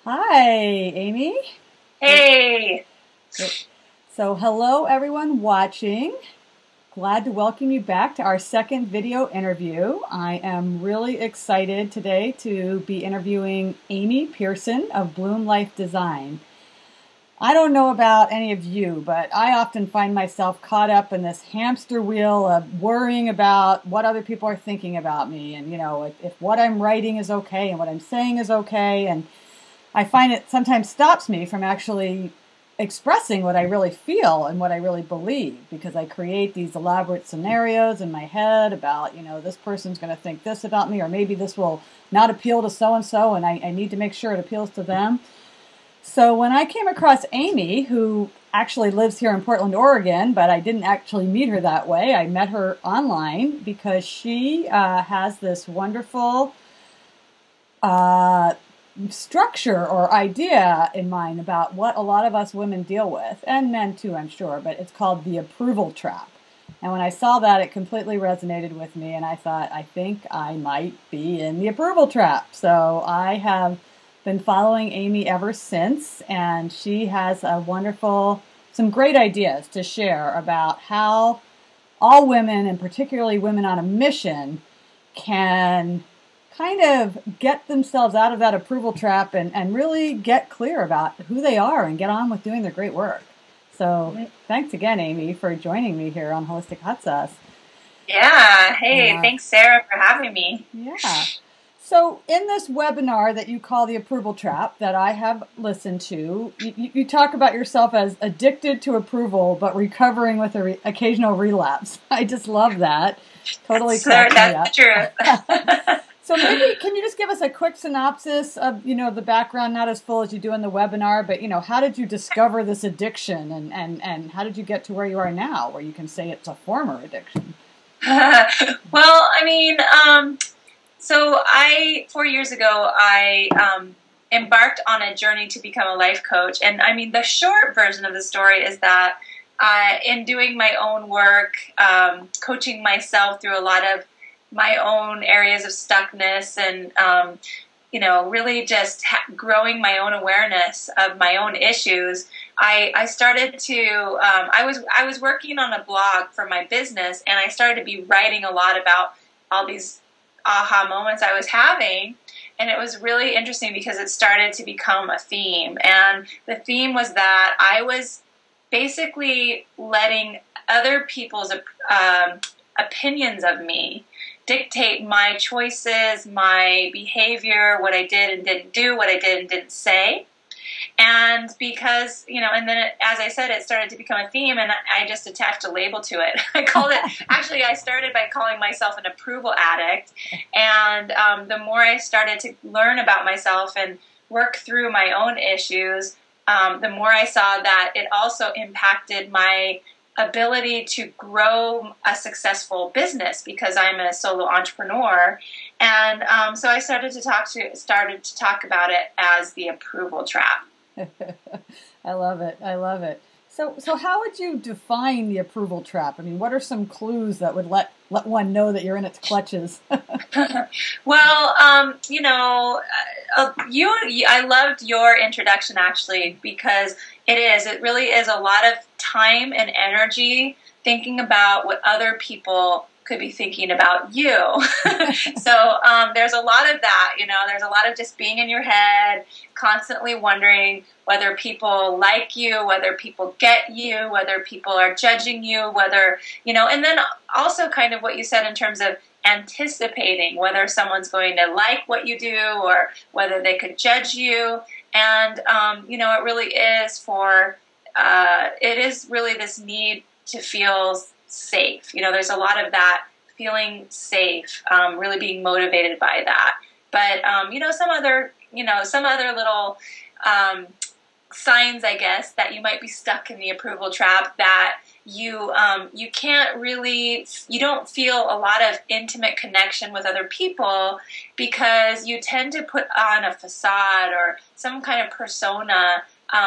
Hi, Amy. Hey. So, hello everyone watching. Glad to welcome you back to our second video interview. I am really excited today to be interviewing Amy Pearson of Bloom Life Design. I don't know about any of you, but I often find myself caught up in this hamster wheel of worrying about what other people are thinking about me, and if what I'm writing is okay and what I'm saying is okay. And I find it sometimes stops me from actually expressing what I really feel and what I really believe, because I create these elaborate scenarios in my head about, this person's going to think this about me, or maybe this will not appeal to so-and-so, and I need to make sure it appeals to them. So when I came across Amy, who actually lives here in Portland, Oregon, but I didn't actually meet her that way. I met her online because she has this wonderful structure or idea in mind about what a lot of us women deal with, and men too, I'm sure, but it's called the approval trap. And when I saw that, it completely resonated with me, and I thought, I think I might be in the approval trap. So I have been following Amy ever since, and she has some great ideas to share about how all women, and particularly women on a mission, can kind of get themselves out of that approval trap and really get clear about who they are and get on with doing their great work. So thanks again, Amy, for joining me here on Holistic Hot Sauce. Yeah. Hey, thanks, Sarah, for having me. Yeah. So in this webinar that you call the approval trap that I have listened to, you talk about yourself as addicted to approval, but recovering with an occasional relapse. I just love that. Totally cracks me up. That's true. So maybe, can you just give us a quick synopsis of, the background, not as full as you do in the webinar, but, how did you discover this addiction, and how did you get to where you are now, where you can say it's a former addiction? Well, so 4 years ago, I embarked on a journey to become a life coach. And the short version of the story is that in doing my own work, coaching myself through a lot of my own areas of stuckness, and really just growing my own awareness of my own issues, I started to I was working on a blog for my business, and I started to be writing a lot about all these aha moments I was having. And it was really interesting because it started to become a theme, and the theme was that I was basically letting other people's opinions of me dictate my choices, my behavior, what I did and didn't do, what I did and didn't say. And because, and then as I said, it started to become a theme, and I just attached a label to it. I started by calling myself an approval addict. And the more I started to learn about myself and work through my own issues, the more I saw that it also impacted my ability to grow a successful business, because I'm a solo entrepreneur. And so I started to talk about it as the approval trap. I love it. I love it. So how would you define the approval trap? What are some clues that would let one know that you're in its clutches? Well, I loved your introduction, actually, because it really is a lot of time and energy thinking about what other people could be thinking about you. So there's a lot of that, there's a lot of just being in your head, constantly wondering whether people like you, whether people get you, whether people are judging you, whether, and then also kind of what you said in terms of anticipating whether someone's going to like what you do or whether they could judge you. And, it really is it is really this need to feel safe. There's a lot of that, feeling safe, really being motivated by that. But, some other little signs, I guess, that you might be stuck in the approval trap, that you don't feel a lot of intimate connection with other people, because you tend to put on a facade or some kind of persona,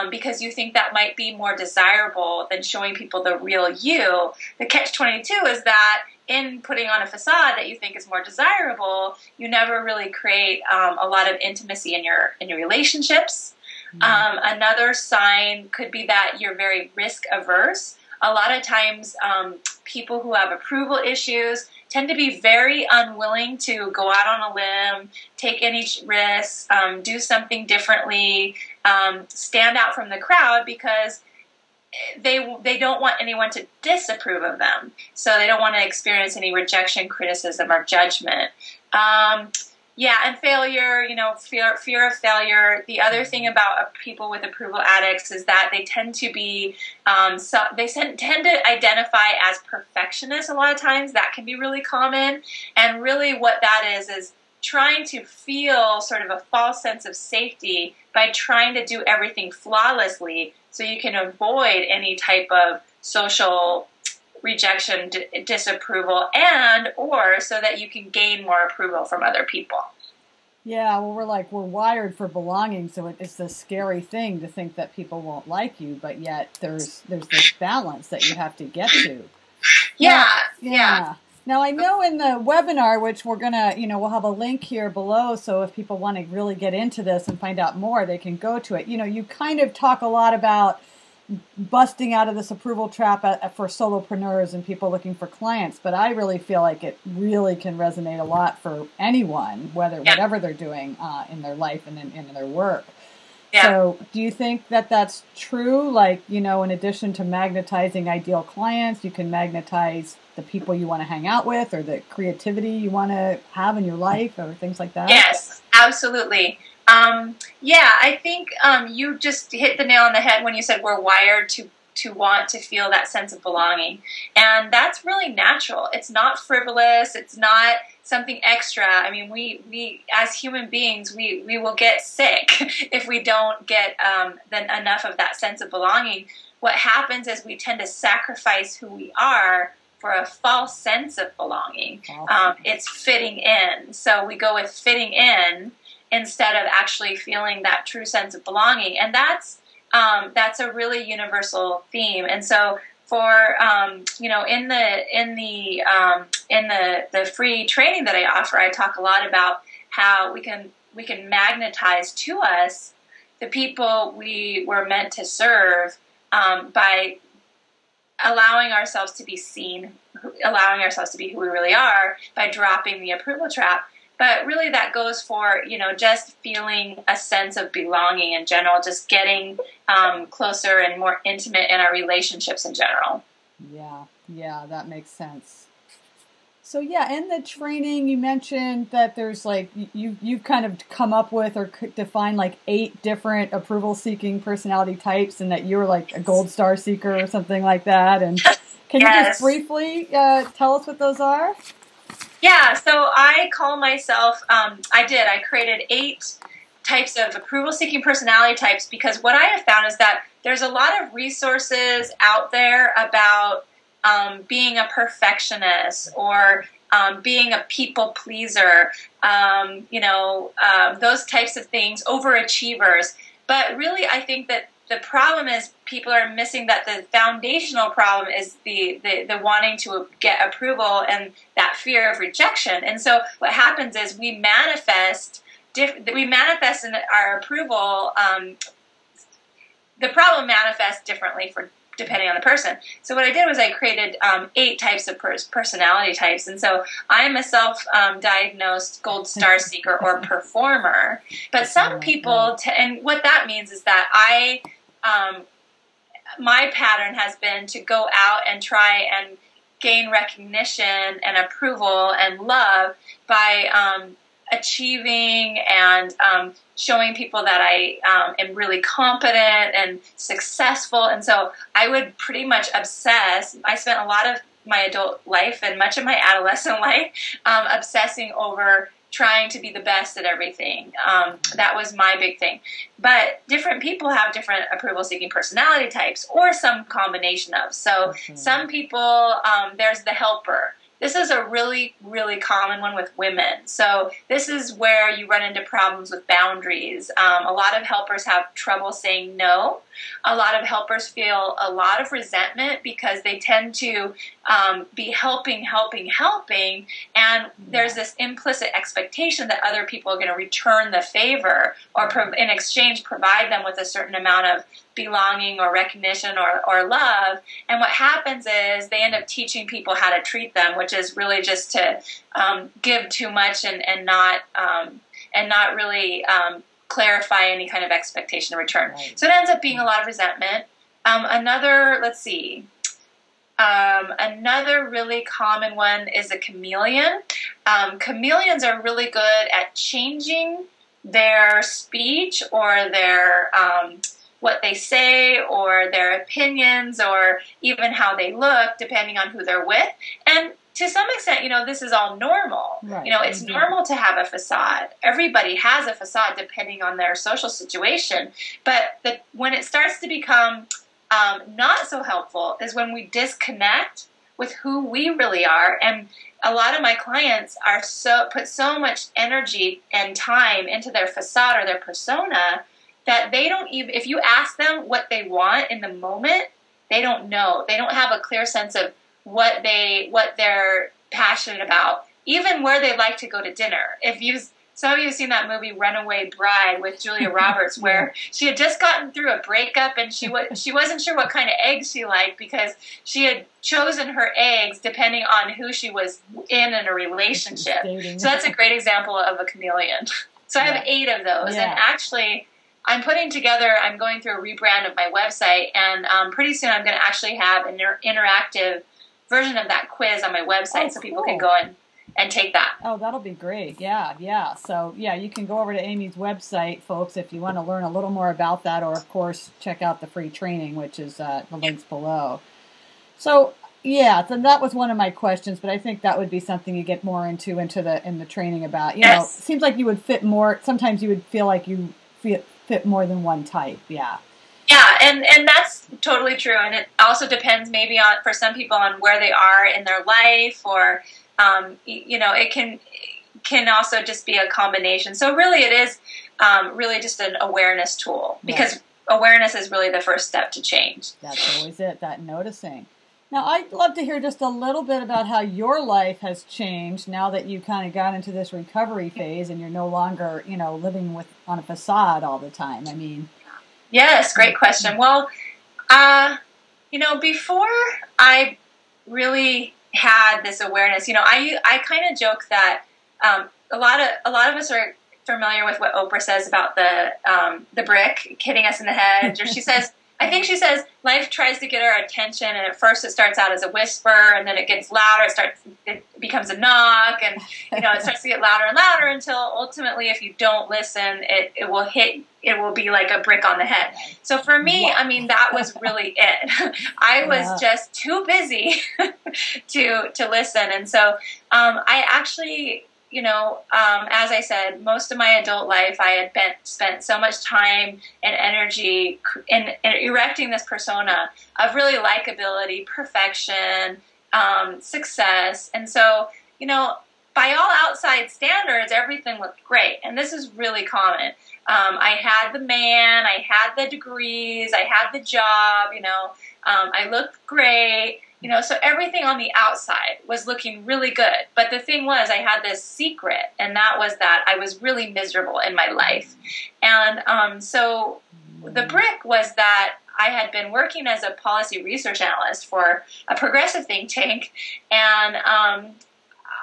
because you think that might be more desirable than showing people the real you. The catch-22 is that in putting on a facade that you think is more desirable, you never really create a lot of intimacy in your relationships. Another sign could be that you're very risk averse. A lot of times, people who have approval issues tend to be very unwilling to go out on a limb, take any risks, do something differently, stand out from the crowd, because they don't want anyone to disapprove of them. So they don't want to experience any rejection, criticism, or judgment. And failure, fear of failure. The other thing about people with approval addicts is that they tend to be, they tend to identify as perfectionists a lot of times. That can be really common. And really what that is trying to feel sort of a false sense of safety by trying to do everything flawlessly so you can avoid any type of social rejection, disapproval, or so that you can gain more approval from other people. Yeah, well, we're wired for belonging, so it's a scary thing to think that people won't like you, but yet there's this balance that you have to get to. Yeah. Now, I know in the webinar, which we're going to, we'll have a link here below, so if people want to really get into this and find out more, they can go to it. You kind of talk a lot about busting out of this approval trap for solopreneurs and people looking for clients, but I really feel like it really can resonate a lot for anyone, whatever they're doing in their life and in their work. Yeah. So do you think that that's true? Like, in addition to magnetizing ideal clients, you can magnetize the people you want to hang out with or the creativity you want to have in your life or things like that? Yes, absolutely. I think you just hit the nail on the head when you said we're wired to want to feel that sense of belonging. And that's really natural. It's not frivolous. It's not something extra. I mean, we as human beings, we will get sick if we don't get then enough of that sense of belonging. What happens is we tend to sacrifice who we are for a false sense of belonging. It's fitting in. So we go with fitting in instead of actually feeling that true sense of belonging. And that's a really universal theme. And so for in the free training that I offer, I talk a lot about how we can magnetize to us the people we were meant to serve by allowing ourselves to be seen, allowing ourselves to be who we really are by dropping the approval trap. But really that goes for, just feeling a sense of belonging in general, just getting closer and more intimate in our relationships in general. Yeah, that makes sense. So in the training you mentioned that there's you've kind of come up with or defined 8 different approval-seeking personality types, and that you're like a gold star seeker or something like that. And can you just briefly tell us what those are? Yeah, so I call myself, I created 8 types of approval-seeking personality types, because what I have found is that there's a lot of resources out there about being a perfectionist or being a people pleaser, those types of things, overachievers. But really, I think that the problem is people are missing that the foundational problem is the wanting to get approval and that fear of rejection. And so what happens is we manifest in our approval. The problem manifests differently depending on the person. So what I did was I created 8 types of personality types. And so I'm a self-diagnosed gold star seeker or performer. But some people, and what that means is that my pattern has been to go out and try and gain recognition and approval and love by achieving and showing people that I am really competent and successful. And so I would pretty much obsess. I spent a lot of my adult life and much of my adolescent life obsessing over trying to be the best at everything. That was my big thing. But different people have different approval-seeking personality types, or some combination of. So some people, there's the helper. This is a really, really common one with women. So this is where you run into problems with boundaries. A lot of helpers have trouble saying no. A lot of helpers feel a lot of resentment because they tend to be helping, and there's this implicit expectation that other people are going to return the favor or in exchange provide them with a certain amount of belonging or recognition or love. And what happens is they end up teaching people how to treat them, which is really just to give too much and not really clarify any kind of expectation in return. Right. So it ends up being a lot of resentment. Another really common one is a chameleon. Chameleons are really good at changing their speech or their what they say or their opinions or even how they look, depending on who they're with. And to some extent, this is all normal. Right. It's normal to have a facade. Everybody has a facade depending on their social situation. But when it starts to become not so helpful is when we disconnect with who we really are. And a lot of my clients put so much energy and time into their facade or their persona that they don't even, if you ask them what they want in the moment, they don't know. They don't have a clear sense of what they're passionate about, even where they'd like to go to dinner. Some of you have seen that movie Runaway Bride with Julia Roberts, where she had just gotten through a breakup and she wasn't sure what kind of eggs she liked because she had chosen her eggs depending on who she was in a relationship. So that's a great example of a chameleon. So I have 8 of those, and actually I'm going through a rebrand of my website, and pretty soon I'm going to actually have an interactive version of that quiz on my website so people can go and take that. Oh, that'll be great. Yeah. So, you can go over to Amy's website, folks, if you want to learn a little more about that, or, of course, check out the free training, which is the links below. So, so that was one of my questions, but I think that would be something you get more in the training about. It seems like you would fit more. Sometimes you would feel like you fit more than one type. Yeah, and that's totally true. And it also depends maybe on, for some people, on where they are in their life, or it can also just be a combination. So really it is really just an awareness tool, because awareness is really the first step to change. That's always it, that noticing. Now, I'd love to hear just a little bit about how your life has changed now that you kind of got into this recovery phase and you're no longer, living on a facade all the time. I mean... Yes, great question. Well, before I really had this awareness, I kind of joke that a lot of us are familiar with what Oprah says about the brick hitting us in the head, or I think she says life tries to get our attention, and at first it starts out as a whisper, and then it gets louder. It becomes a knock, and it starts to get louder and louder until ultimately, if you don't listen, it will hit. It will be like a brick on the head. So for me, that was really it. I was just too busy to listen, and so I actually. As I said, most of my adult life I had spent so much time and energy in erecting this persona of really likability, perfection, success. And so, by all outside standards, everything looked great. And this is really common. I had the man, I had the degrees, I had the job, I looked great. So everything on the outside was looking really good. But the thing was, I had this secret, and that was that I was really miserable in my life. And so the brick was that I had been working as a policy research analyst for a progressive think tank, and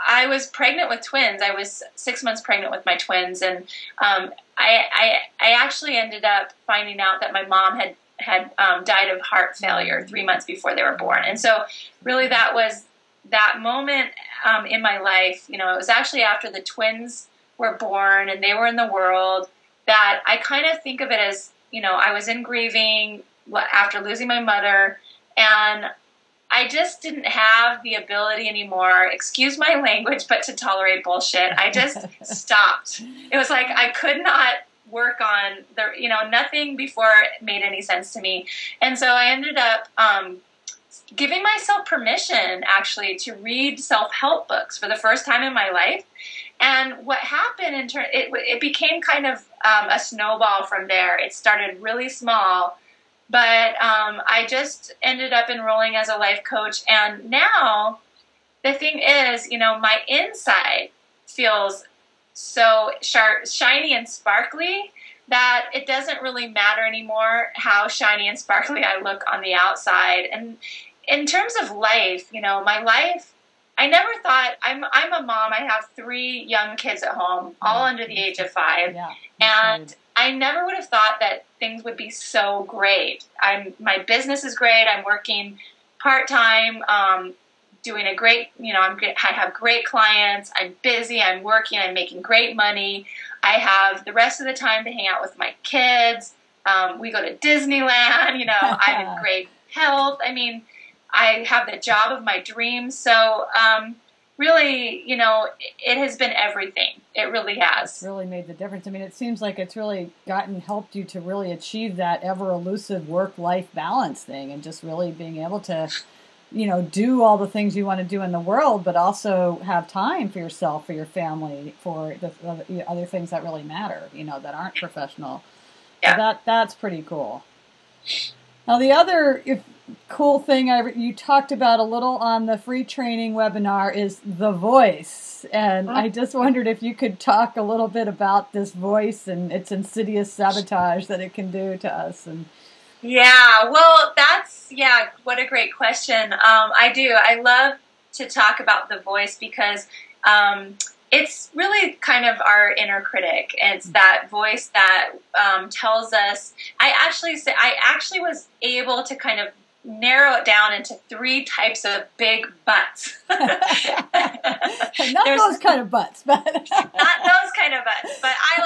I was pregnant with twins. I was 6 months pregnant with my twins, and I actually ended up finding out that my mom had died of heart failure 3 months before they were born. And so really that was that moment in my life, it was actually after the twins were born and they were in the world, that I kind of think of it as, I was in grieving after losing my mother, and I just didn't have the ability anymore, excuse my language, but to tolerate bullshit. I just stopped. It was like I could not work on nothing before made any sense to me. And so I ended up giving myself permission actually to read self-help books for the first time in my life. And what happened it became kind of a snowball from there. It started really small, But I just ended up enrolling as a life coach. And now the thing is, my inside feels so sharp, shiny and sparkly that it doesn't really matter anymore how shiny and sparkly I look on the outside. And in terms of life, my life, I never thought, I'm a mom. I have 3 young kids at home, all under the age of 5. Yeah, and I never would have thought that things would be so great. My business is great. I'm working part-time, doing a great, I have great clients. I'm busy. I'm working. I'm making great money. I have the rest of the time to hang out with my kids. We go to Disneyland. I'm in great health. I mean, I have the job of my dreams. So really, it has been everything. It really has. It's really made the difference. I mean, it seems like it's really helped you to really achieve that ever elusive work-life balance thing, and just really being able to, do all the things you want to do in the world, but also have time for yourself, for your family, for the other things that really matter, that aren't professional. Yeah. So that's pretty cool. Now, the other cool thing you talked about a little on the free training webinar is the voice. And I just wondered if you could talk a little bit about this voice and its insidious sabotage that it can do to us. Yeah, well, what a great question. I do. I love to talk about the voice because it's really kind of our inner critic. It's that voice that tells us. I actually was able to kind of narrow it down into 3 types of big butts. Not those kind of butts, but not those kind of butts. But I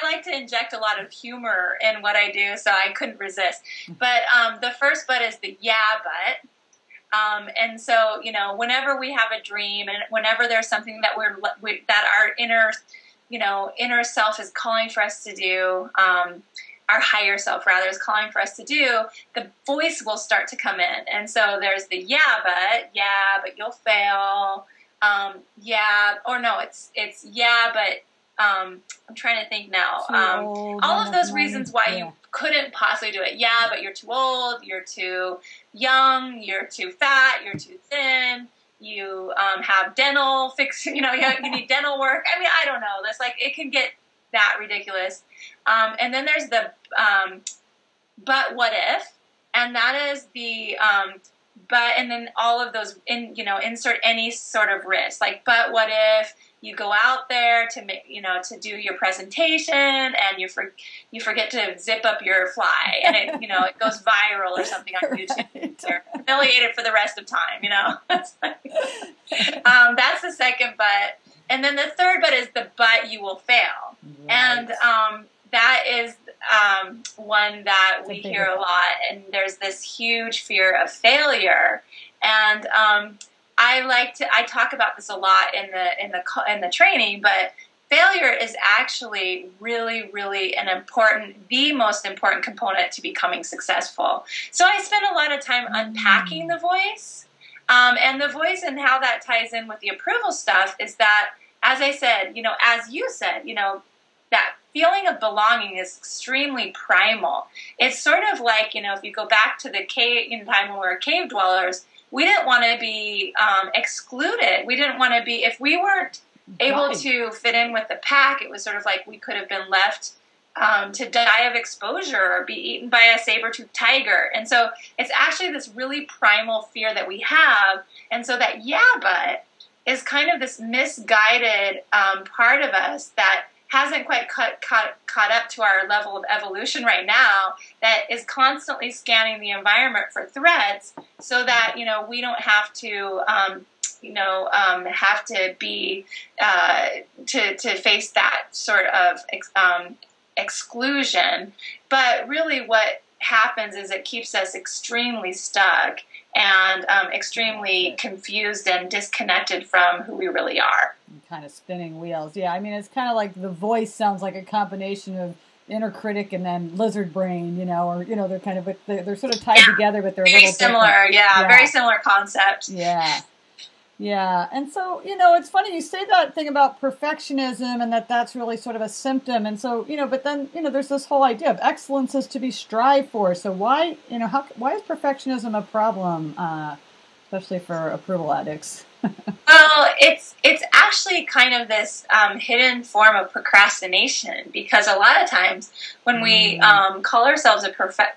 like to inject a lot of humor in what I do, so I couldn't resist. But the first butt is the yeah butt. And so, whenever we have a dream, and whenever there's something that that our inner self is calling for us to do, our higher self rather is calling for us to do, the voice will start to come in. And so there's the yeah, but you'll fail. It's yeah, but I'm trying to think now. All of those reasons why you couldn't possibly do it. Yeah, but you're too old, you're too young, you're too fat, you're too thin, you have dental fix, you need dental work. I mean, I don't know. It can get that ridiculous. And then there's the but what if, and that is the but, and then all of those insert any sort of risk, like, but what if you go out there to make, to do your presentation and you forget to zip up your fly and it goes viral or something on YouTube. Right. You're humiliated for the rest of time, That's the second but. And then the third but is the but you will fail. Right. And that is one that we hear a lot, and there's this huge fear of failure. And I talk about this a lot in the training, but failure is actually really, really the most important component to becoming successful. So I spend a lot of time unpacking the voice, and the voice and how that ties in with the approval stuff is that, as I said, as you said, that feeling of belonging is extremely primal. It's sort of like, if you go back to the cave, time when we were cave dwellers, we didn't want to be excluded. We didn't want to be, if we weren't able to fit in with the pack, it was sort of like we could have been left to die of exposure or be eaten by a saber-toothed tiger. And so it's actually this really primal fear that we have. And so that but is kind of this misguided part of us that hasn't quite caught up to our level of evolution right now, that is constantly scanning the environment for threats so that, we don't have to, have to be, to face that sort of exclusion. But really what happens is it keeps us extremely stuck and extremely confused and disconnected from who we really are. Kind of spinning wheels. Yeah, I mean, it's kind of like the voice sounds like a combination of inner critic and then lizard brain, they're kind of, they're sort of tied together, but they're very a little similar. Yeah, very similar concept. Yeah. Yeah. And so, it's funny you say that thing about perfectionism and that's really sort of a symptom. And so, but then, there's this whole idea of excellence is to be strived for. So why, why is perfectionism a problem, especially for approval addicts? Well, it's actually kind of this hidden form of procrastination, because a lot of times when we call ourselves a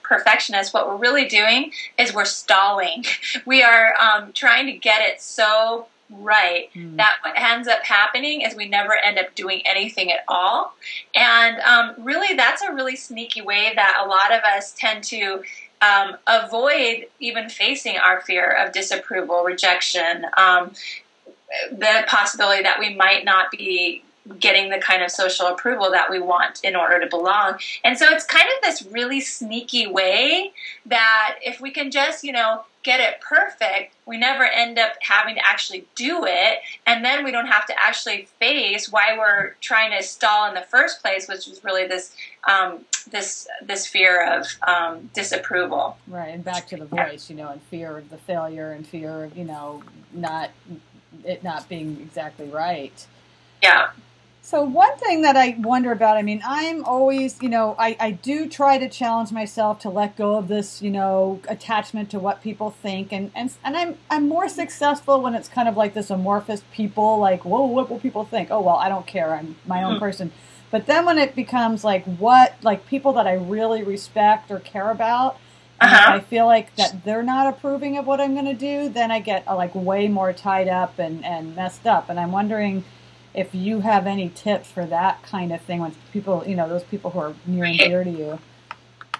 perfectionist, what we're really doing is we're stalling. We are trying to get it so right that what ends up happening is we never end up doing anything at all. And really, that's a really sneaky way that a lot of us tend to avoid even facing our fear of disapproval, rejection, the possibility that we might not be getting the kind of social approval that we want in order to belong. And so it's kind of this really sneaky way that if we can just, get it perfect, we never end up having to actually do it. And then we don't have to actually face why we're trying to stall in the first place, which is really this this fear of disapproval. Right. And back to the voice, and fear of the failure and fear of, not being exactly right. Yeah. So one thing that I wonder about, I'm always, I do try to challenge myself to let go of this, attachment to what people think. And I'm more successful when it's kind of like this amorphous people, like, whoa, what will people think? Oh, well, I don't care. I'm my own person. But then when it becomes like people that I really respect or care about, and if I feel like that they're not approving of what I'm going to do, then I get way more tied up and messed up. And I'm wondering if you have any tips for that kind of thing when people, those people who are near and dear to you.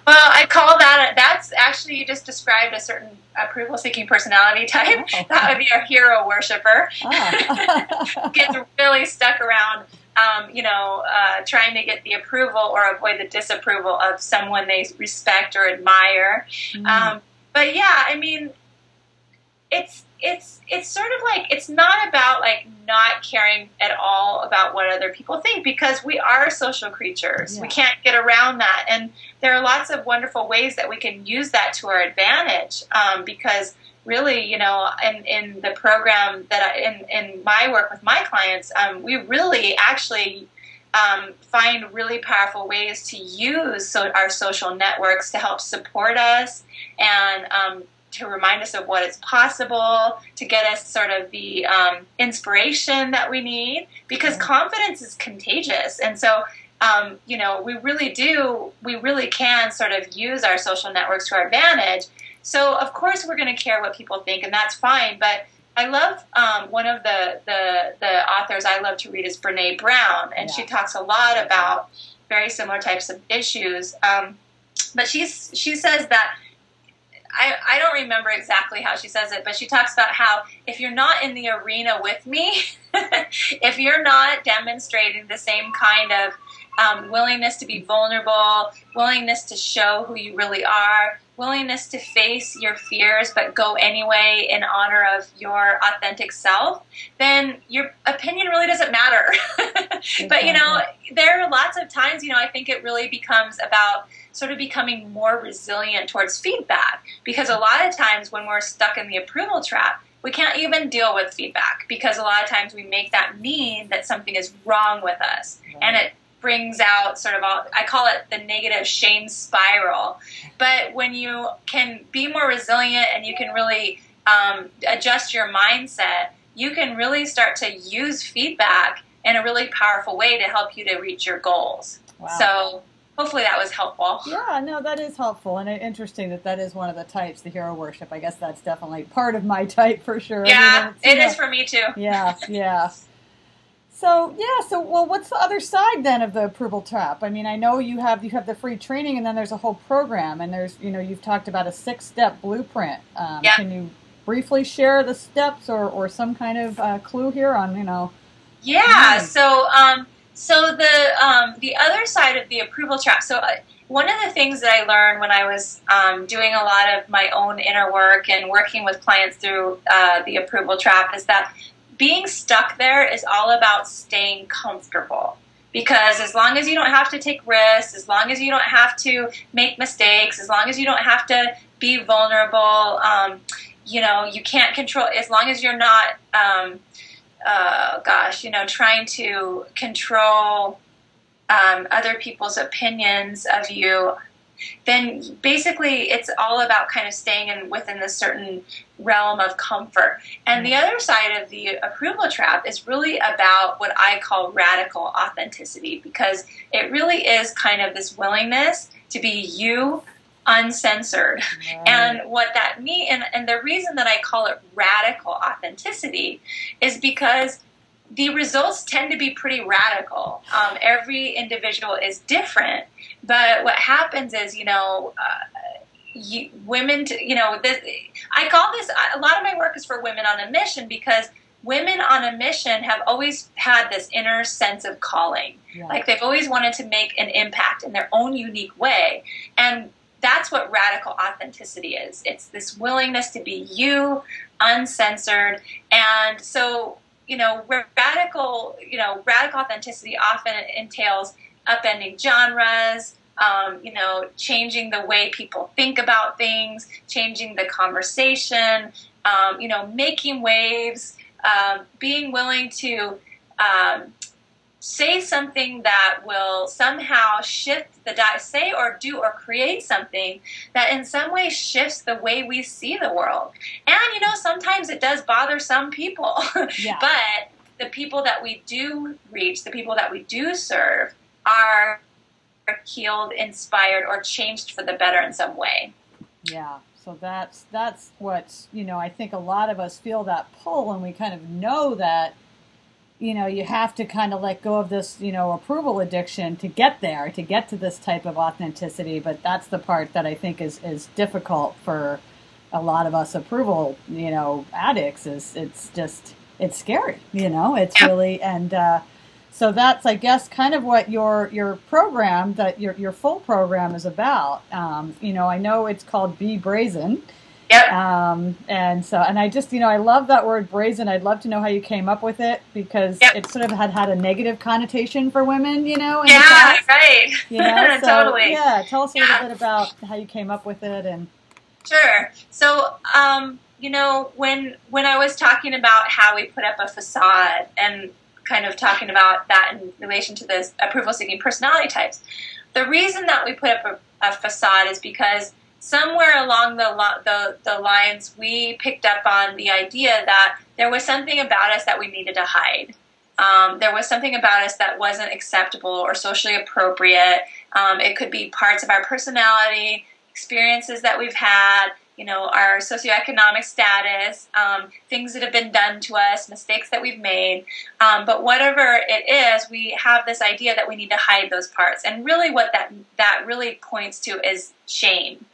Well, I call that's actually, you just described a certain approval-seeking personality type. Oh. That would be a hero worshiper. Oh. Gets really stuck around, trying to get the approval or avoid the disapproval of someone they respect or admire. But yeah, it's sort of like, it's not about not caring at all about what other people think, because we are social creatures. Yeah. We can't get around that. And there are lots of wonderful ways that we can use that to our advantage, because really, in the program that in my work with my clients, we really actually find really powerful ways to use our social networks to help support us and to remind us of what is possible, to get us sort of the inspiration that we need, because confidence is contagious. And so, we really can sort of use our social networks to our advantage. So, of course, we're going to care what people think, and that's fine. But I love one of the authors I love to read is Brene Brown, and she talks a lot about very similar types of issues. But she says that, I don't remember exactly how she says it, but she talks about how if you're not in the arena with me, if you're not demonstrating the same kind of willingness to be vulnerable, willingness to show who you really are, willingness to face your fears but go anyway in honor of your authentic self, then your opinion really doesn't matter. But, there are lots of times, I think it really becomes about sort of becoming more resilient towards feedback, because a lot of times when we're stuck in the approval trap, we can't even deal with feedback, because a lot of times we make that mean that something is wrong with us. Right. And it brings out sort of, I call it the negative shame spiral. But when you can be more resilient and you can really adjust your mindset, you can really start to use feedback in a really powerful way to help you to reach your goals. Wow. So hopefully that was helpful. Yeah, no, that is helpful. And interesting that is one of the types, the hero worship. I guess that's definitely part of my type for sure. Yeah, it is for me too. Yeah, yeah. So what's the other side then of the approval trap? I know you have the free training, and then there's a whole program, and there's, you've talked about a 6-step blueprint. Can you briefly share the steps or some kind of clue here on, Yeah, so the other side of the approval trap. So one of the things that I learned when I was doing a lot of my own inner work and working with clients through the approval trap is that being stuck there is all about staying comfortable. Because as long as you don't have to take risks, as long as you don't have to make mistakes, as long as you don't have to be vulnerable, you can't control, as long as you're not, trying to control other people's opinions of you, then basically it's all about kind of staying within this certain realm of comfort. And the other side of the approval trap is really about what I call radical authenticity, because it really is kind of this willingness to be you, uncensored. Right. And what that means, and the reason that I call it radical authenticity is because the results tend to be pretty radical. Every individual is different, but what happens is, women, I call this, a lot of my work is for women on a mission, because women on a mission have always had this inner sense of calling. Yeah. Like they've always wanted to make an impact in their own unique way. And that's what radical authenticity is. It's this willingness to be you, uncensored. And so, radical authenticity often entails upending genres, changing the way people think about things, changing the conversation, making waves, being willing to say something that will somehow shift say or do or create something that in some way shifts the way we see the world. And, sometimes it does bother some people. Yeah. But the people that we do reach, the people that we do serve, are healed, inspired, or changed for the better in some way. Yeah. So that's what, I think a lot of us feel that pull, and we kind of know that, you have to kind of let go of this, approval addiction to get there, to get to this type of authenticity. But that's the part that I think is difficult for a lot of us approval, addicts. It's scary, it's really, and so that's, I guess, kind of what your program, that your full program is about. I know it's called Be Brazen. Yep. And I just, I love that word brazen. I'd love to know how you came up with it, because it sort of had a negative connotation for women, in the past. Right. So, totally. Yeah. Tell us a little bit about how you came up with it. And Sure. So, when I was talking about how we put up a facade and kind of talking about that in relation to this approval-seeking personality types, the reason that we put up a facade is because somewhere along the lines, we picked up on the idea that there was something about us that we needed to hide. There was something about us that wasn't acceptable or socially appropriate. It could be parts of our personality, experiences that we've had, our socioeconomic status, things that have been done to us, mistakes that we've made. But whatever it is, we have this idea that we need to hide those parts. And really what that really points to is shame.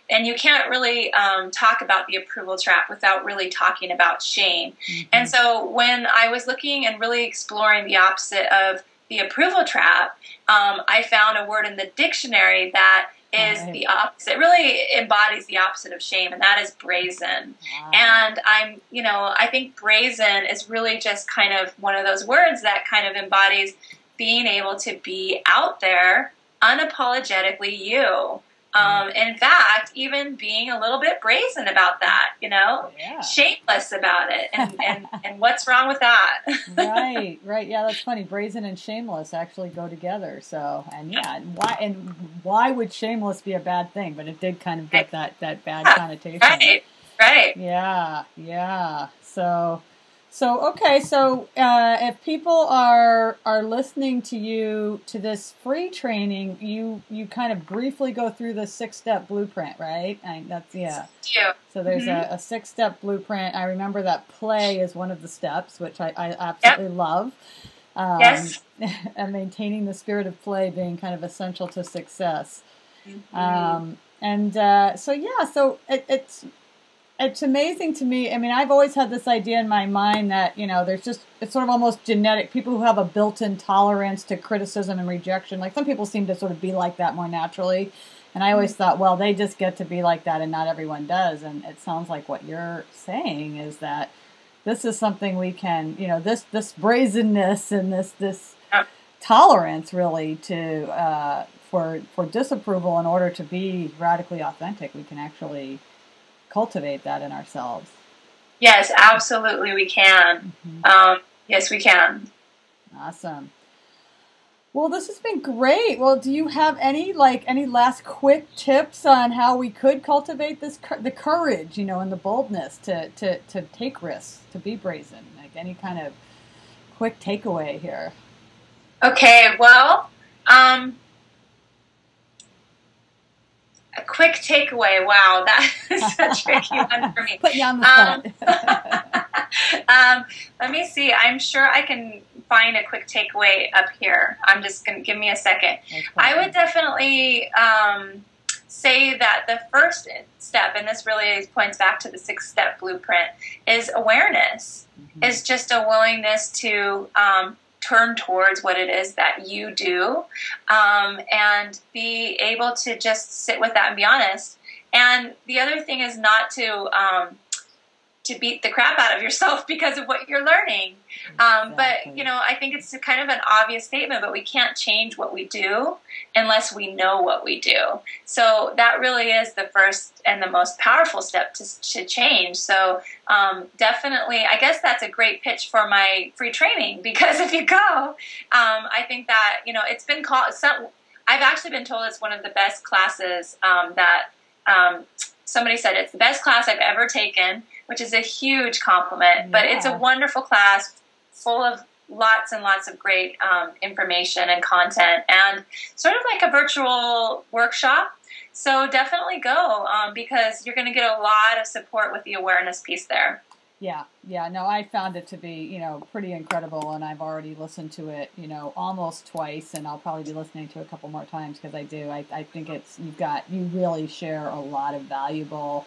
And you can't really talk about the approval trap without really talking about shame. Mm-hmm. And so when I was looking and really exploring the opposite of the approval trap, I found a word in the dictionary that is the opposite, really embodies the opposite of shame, and that is brazen. Wow. And I think brazen is really just kind of one of those words that kind of embodies being able to be out there unapologetically you. In fact, even being a little bit brazen about that, shameless about it, and what's wrong with that? Right. Yeah, that's funny. Brazen and shameless actually go together. So, and why would shameless be a bad thing? But it did kind of get that bad connotation. Right. Yeah. So okay. So if people are listening to you, to this free training, you kind of briefly go through the 6-step blueprint, right? That's Yeah. So there's a 6-step blueprint. I remember that play is one of the steps, which I absolutely love. Yes. And maintaining the spirit of play being kind of essential to success. Mm-hmm. So it's amazing to me. I mean, I've always had this idea in my mind that, it's sort of almost genetic. People who have a built-in tolerance to criticism and rejection, like some people seem to sort of be like that more naturally. And I always thought, well, they just get to be like that and not everyone does. And it sounds like what you're saying is that this is something we can, this brazenness and this tolerance really to for disapproval in order to be radically authentic. We can actually cultivate that in ourselves. Yes, absolutely we can. Yes, we can. Awesome. Well, this has been great. Well, do you have any last quick tips on how we could cultivate the courage, and the boldness to take risks, to be brazen? Like any kind of quick takeaway here? Okay, well, a quick takeaway. Wow, that is a tricky one for me. Put you on the spot. Let me see. I'm sure I can find a quick takeaway up here. I'm just going to give me a second. I would definitely say that the first step, and this really points back to the 6-step blueprint, is awareness. Is just a willingness to turn towards what it is that you do, and be able to just sit with that and be honest. And the other thing is not to beat the crap out of yourself because of what you're learning. But, I think it's kind of an obvious statement, but we can't change what we do unless we know what we do. So that really is the first and the most powerful step to change. So definitely, I guess that's a great pitch for my free training, because if you go, I think that, it's been called, I've actually been told it's one of the best classes somebody said it's the best class I've ever taken, which is a huge compliment. Yeah. But it's a wonderful class full of lots and lots of great information and content, and sort of like a virtual workshop. So definitely go, because you're going to get a lot of support with the awareness piece there. Yeah. No, I found it to be, pretty incredible, and I've already listened to it, almost twice, and I'll probably be listening to it a couple more times because I do. I think you really share a lot of valuable,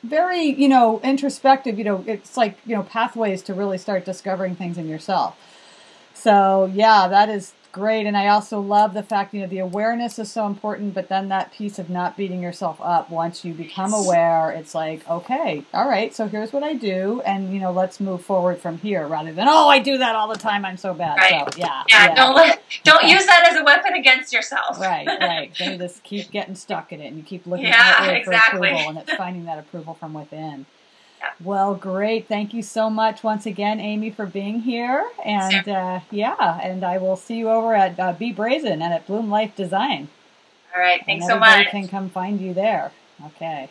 very, introspective, it's like, pathways to really start discovering things in yourself. So yeah, that is great. And I also love the fact, the awareness is so important, but then that piece of not beating yourself up. Once you become aware, it's like, okay, all right, so here's what I do, and, let's move forward from here, rather than, oh, I do that all the time, I'm so bad. Right. So yeah. Don't use that as a weapon against yourself. Right. Then you just keep getting stuck in it, and you keep looking outward for approval, and it's finding that approval from within. Well, great. Thank you so much once again, Amy, for being here. And and I will see you over at Be Brazen and at Bloom Life Design. All right. Thanks so much. Everybody can come find you there. Okay.